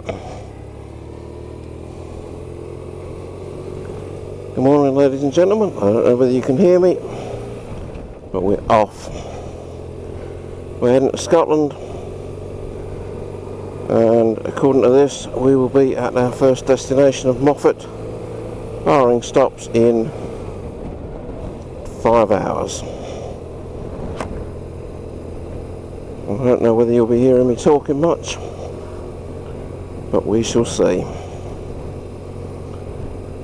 Good morning, ladies and gentlemen. I don't know whether you can hear me, but we're off. We're heading to Scotland, and according to this, we will be at our first destination of Moffat, barring stops in 5 hours. I don't know whether you'll be hearing me talking much, but we shall see.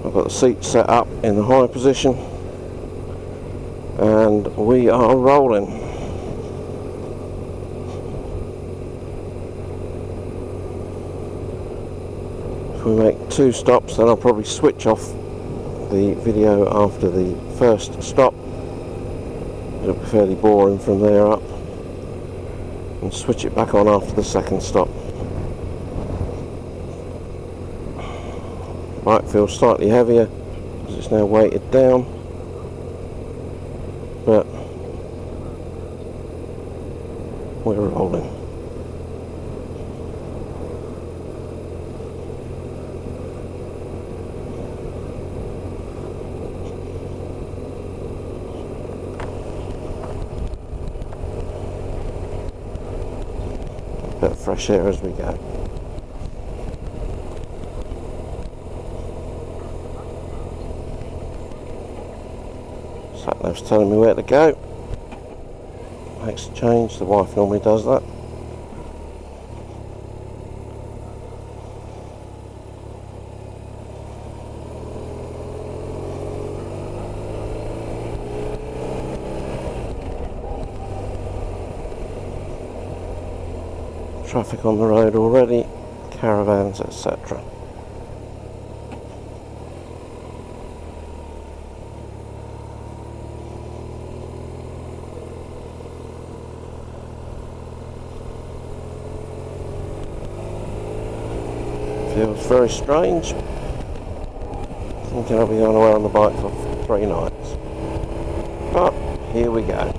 I've got the seat set up in the high position, and we are rolling. If we make 2 stops, then I'll probably switch off the video after the first stop. It'll be fairly boring from there up, and switch it back on after the second stop. Bike feels slightly heavier because it's now weighted down, but we're rolling. Bit of fresh air as we go. Sat-nav's telling me where to go. Makes a change, the wife normally does that. Traffic on the road already, caravans, etc. Feels very strange, thinking I'll be going away on the bike for 3 nights, but here we go.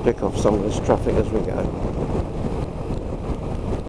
Pick off some of this traffic as we go.